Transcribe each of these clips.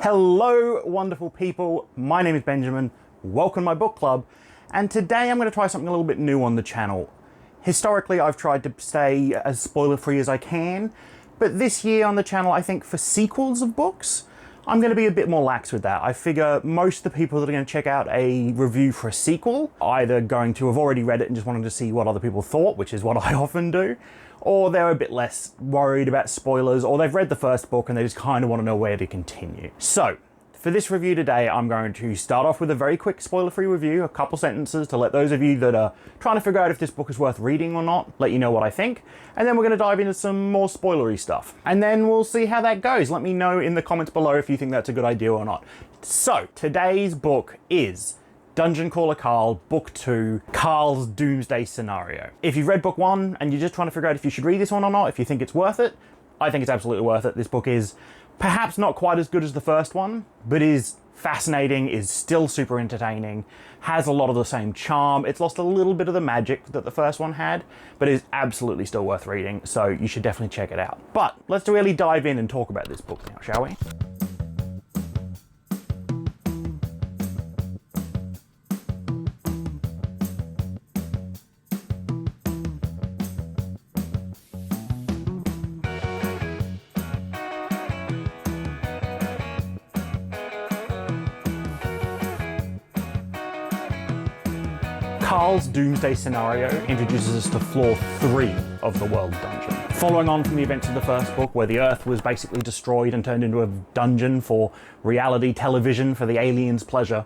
Hello, wonderful people. My name is Benjamin. Welcome to my book club. And today I'm going to try something a little bit new on the channel. Historically, I've tried to stay as spoiler-free as I can, but this year on the channel, I think for sequels of books, I'm going to be a bit more lax with that. I figure most of the people that are going to check out a review for a sequel, either going to have already read it and just wanting to see what other people thought, which is what I often do, or they're a bit less worried about spoilers, or they've read the first book and they just kind of want to know where to continue. So, for this review today, I'm going to start off with a very quick spoiler-free review, a couple sentences to let those of you that are trying to figure out if this book is worth reading or not, let you know what I think, and then we're going to dive into some more spoilery stuff. And then we'll see how that goes. Let me know in the comments below if you think that's a good idea or not. So, today's book is Dungeon Crawler Carl, Book 2, Carl's Doomsday Scenario. If you've read Book 1 and you're just trying to figure out if you should read this one or not, if you think it's worth it, I think it's absolutely worth it. This book is perhaps not quite as good as the first one, but is fascinating, is still super entertaining, has a lot of the same charm. It's lost a little bit of the magic that the first one had, but is absolutely still worth reading, so you should definitely check it out. But let's really dive in and talk about this book now, shall we? Carl's Doomsday Scenario introduces us to floor 3 of the world dungeon. Following on from the events of the first book, where the Earth was basically destroyed and turned into a dungeon for reality television for the aliens' pleasure,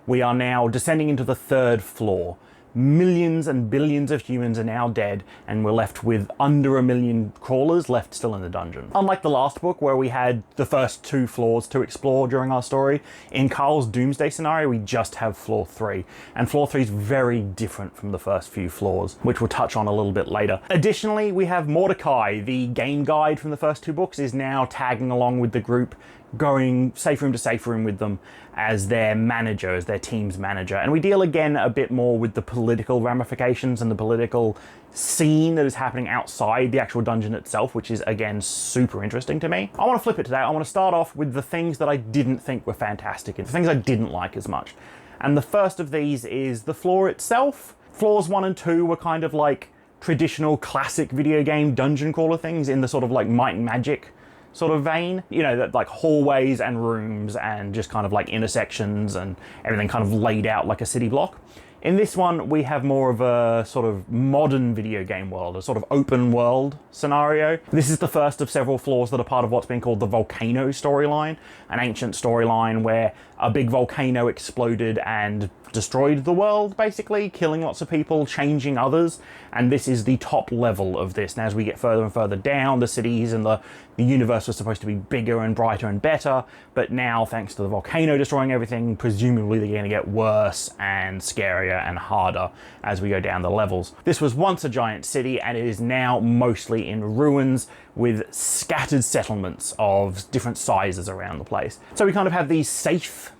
we are now descending into the 3rd floor. Millions and billions of humans are now dead, and we're left with under 1 million crawlers left still in the dungeon. Unlike the last book, where we had the first 2 floors to explore during our story, in Carl's Doomsday Scenario, we just have floor 3. And floor 3 is very different from the first few floors, which we'll touch on a little bit later. Additionally, we have Mordecai, the game guide from the first 2 books, is now tagging along with the group, going safe room to safe room with them as their manager, as their team's manager. And we deal again a bit more with the political ramifications and the political scene that is happening outside the actual dungeon itself, which is again super interesting to me. I want to flip it today. I want to start off with the things that I didn't think were fantastic and the things I didn't like as much. And the first of these is the floor itself. Floors 1 and 2 were kind of like traditional classic video game dungeon crawler things in the sort of like Might and Magic sort of vein, you know, that like hallways and rooms and just kind of like intersections and everything kind of laid out like a city block. In this one, we have more of a sort of modern video game world, a sort of open world scenario. This is the first of several floors that are part of what's been called the volcano storyline, an ancient storyline where a big volcano exploded and destroyed the world, basically, killing lots of people, changing others, and this is the top level of this. Now, as we get further and further down, the cities and the universe was supposed to be bigger and brighter and better, but now, thanks to the volcano destroying everything, presumably they're going to get worse and scarier and harder as we go down the levels. This was once a giant city, and it is now mostly in ruins with scattered settlements of different sizes around the place. So we kind of have these safe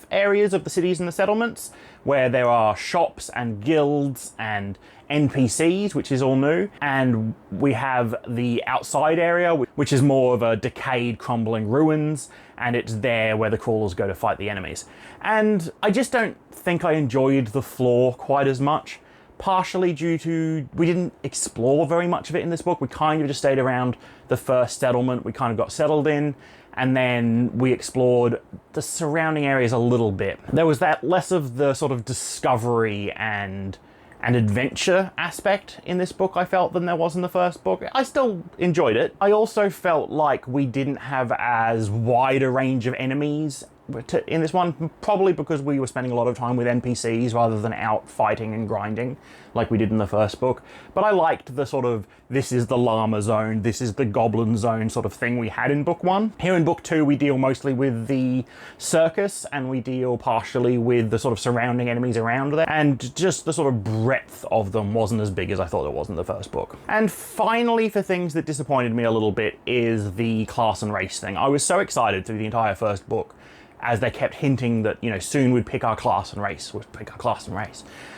areas of the cities and the settlements where there are shops and guilds and NPCs, which is all new, and we have the outside area, which is more of a decayed, crumbling ruins, and it's there where the crawlers go to fight the enemies. And I just don't think I enjoyed the floor quite as much, partially due to we didn't explore very much of it in this book. We kind of just stayed around the first settlement, we kind of got settled in, and then we explored the surrounding areas a little bit. There was that less of the sort of discovery and adventure aspect in this book, I felt, than there was in the first book. I still enjoyed it. I also felt like we didn't have as wide a range of enemies in this one, probably because we were spending a lot of time with NPCs rather than out fighting and grinding like we did in the first book. But I liked the sort of, this is the llama zone, this is the goblin zone sort of thing we had in book 1. Here in book 2, we deal mostly with the circus, and we deal partially with the sort of surrounding enemies around there, and just the sort of breadth of them wasn't as big as I thought it was in the first book. And finally, for things that disappointed me a little bit, is the class and race thing. I was so excited through the entire first book as they kept hinting that, you know, soon we'd pick our class and race, And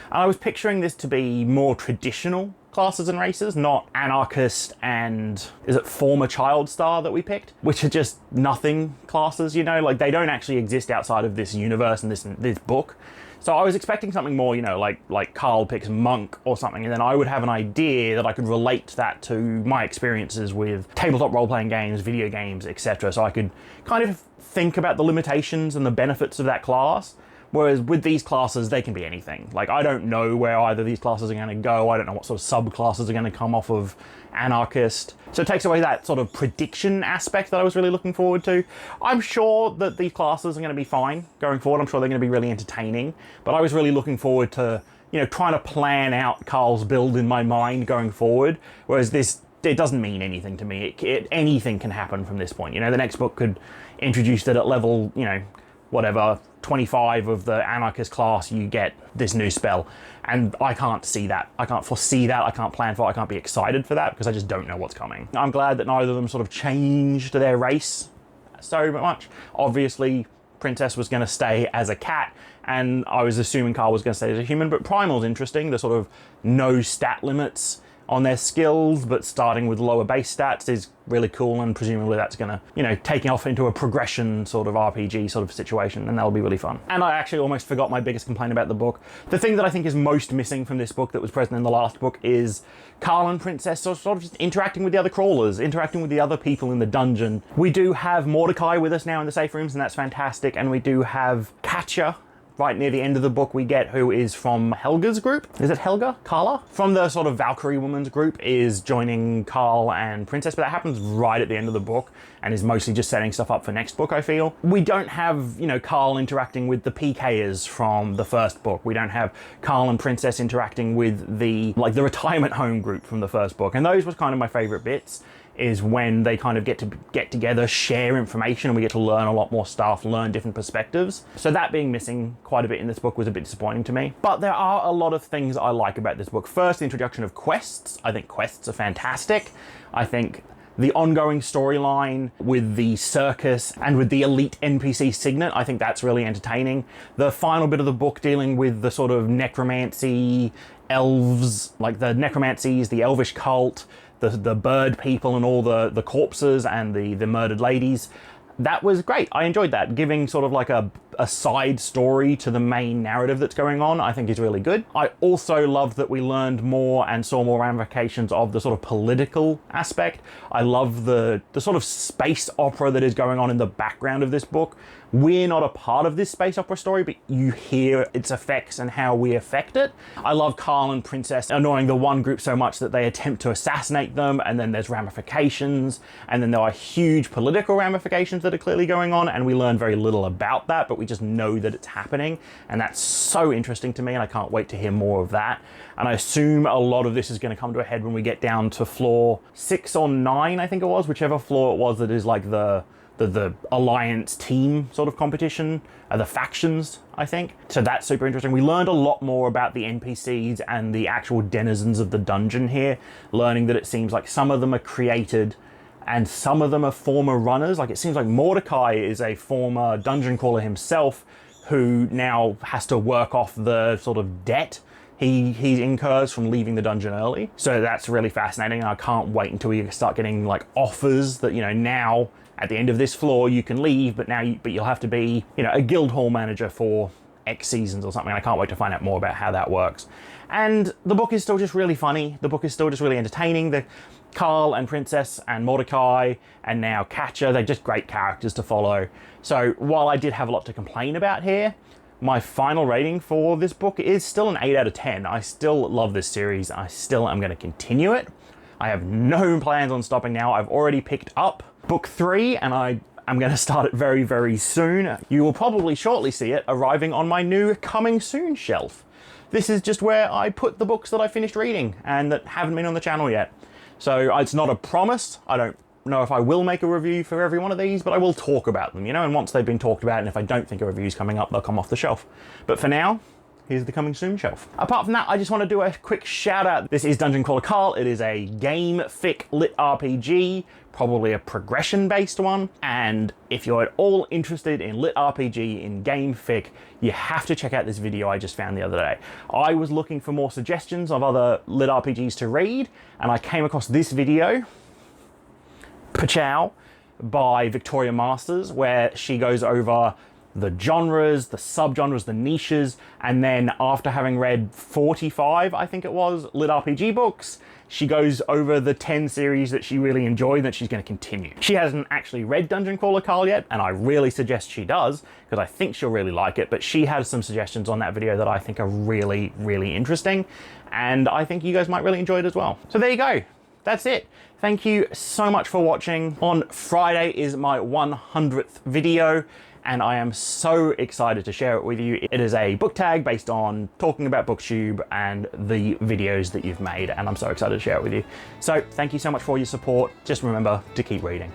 I was picturing this to be more traditional classes and races, not anarchist and, is it former child star that we picked? Which are just nothing classes, you know? Like, they don't actually exist outside of this universe and this book. So I was expecting something more, you know, like Carl picks monk or something, and then I would have an idea that I could relate that to my experiences with tabletop role-playing games, video games, etc. So I could kind of think about the limitations and the benefits of that class. Whereas with these classes, they can be anything. Like, I don't know where either of these classes are going to go. I don't know what sort of subclasses are going to come off of anarchist. So it takes away that sort of prediction aspect that I was really looking forward to. I'm sure that these classes are going to be fine going forward. I'm sure they're going to be really entertaining. But I was really looking forward to, you know, trying to plan out Carl's build in my mind going forward. Whereas this, it doesn't mean anything to me. Anything can happen from this point. You know, the next book could introduce that at level, you know, whatever, 25 of the anarchist class, you get this new spell. And I can't see that. I can't foresee that. I can't plan for it. I can't be excited for that because I just don't know what's coming. I'm glad that neither of them sort of changed their race so much. Obviously, Princess was going to stay as a cat, and I was assuming Carl was going to stay as a human, but Primal's interesting. The sort of no stat limits on their skills, but starting with lower base stats is really cool, and presumably that's gonna, you know, taking off into a progression sort of RPG sort of situation, and that'll be really fun. And I actually almost forgot my biggest complaint about the book. The thing that I think is most missing from this book that was present in the last book is Carl and Princess sort of just interacting with the other crawlers, interacting with the other people in the dungeon. We do have Mordecai with us now in the safe rooms, and that's fantastic, and we do have 𝕐𝕬𝕬 right near the end of the book we get, who is from Helga's group. Is it Helga? Carla? From the sort of Valkyrie woman's group, is joining Carl and Princess, but that happens right at the end of the book and is mostly just setting stuff up for next book, I feel. We don't have, you know, Carl interacting with the PKers from the first book. We don't have Carl and Princess interacting with the retirement home group from the first book. And those were kind of my favorite bits, is when they kind of get together, share information, and we get to learn a lot more stuff, learn different perspectives. So that being missing quite a bit in this book was a bit disappointing to me. But there are a lot of things I like about this book. First, the introduction of quests. I think quests are fantastic. I think the ongoing storyline with the circus and with the elite NPC Signet, I think that's really entertaining. The final bit of the book dealing with the sort of necromancy, elves, like the necromancies, the elvish cult, the bird people and all the corpses and the murdered ladies. That was great. I enjoyed that. Giving sort of like a side story to the main narrative that's going on, I think is really good. I also loved that we learned more and saw more ramifications of the sort of political aspect. I love the sort of space opera that is going on in the background of this book. We're not a part of this space opera story, but you hear its effects and how we affect it. I love Carl and Princess annoying the one group so much that they attempt to assassinate them, and then there's ramifications, and then there are huge political ramifications that are clearly going on, and we learn very little about that, but we just know that it's happening, and that's so interesting to me, and I can't wait to hear more of that. And I assume a lot of this is going to come to a head when we get down to floor 6 or 9, I think it was, whichever floor it was that is like the alliance team sort of competition, the factions, I think. So that's super interesting. We learned a lot more about the NPCs and the actual denizens of the dungeon here, learning that it seems like some of them are created and some of them are former runners. Like, it seems like Mordecai is a former dungeon crawler himself who now has to work off the sort of debt he incurs from leaving the dungeon early. So that's really fascinating. I can't wait until we start getting like offers that, you know, now at the end of this floor you can leave, but you'll have to be, you know, a guild hall manager for X seasons or something. I can't wait to find out more about how that works. And the book is still just really funny. The book is still just really entertaining. The Carl and Princess and Mordecai and now 𝕐𝕬𝕬, they're just great characters to follow. So while I did have a lot to complain about here, my final rating for this book is still an 8 out of 10. I still love this series. I still am going to continue it. I have no plans on stopping now. I've already picked up book 3 and I'm going to start it very, very soon. You will probably shortly see it arriving on my new coming soon shelf. This is just where I put the books that I finished reading and that haven't been on the channel yet. So it's not a promise. I don't know if I will make a review for every one of these, but I will talk about them, you know, and once they've been talked about, and if I don't think a review's coming up, they'll come off the shelf. But for now, here's the coming soon shelf. Apart from that, I just want to do a quick shout out. This is Dungeon Crawler Carl. It is a game fic lit RPG, probably a progression based one. And if you're at all interested in lit RPG, in game fic, you have to check out this video I just found the other day. I was looking for more suggestions of other lit RPGs to read, and I came across this video, ℙ𝕚𝕚𝕚, by Victoria Masters, where she goes over the genres, the subgenres, the niches, and then after having read 45, I think it was, lit RPG books, she goes over the 10 series that she really enjoyed that she's going to continue. She hasn't actually read Dungeon Crawler Carl yet, and I really suggest she does, because I think she'll really like it, but she has some suggestions on that video that I think are really, really interesting, and I think you guys might really enjoy it as well. So there you go. That's it. Thank you so much for watching. On Friday is my 100th video, and I am so excited to share it with you. It is a book tag based on talking about Booktube and the videos that you've made, and I'm so excited to share it with you. So thank you so much for your support. Just remember to keep reading.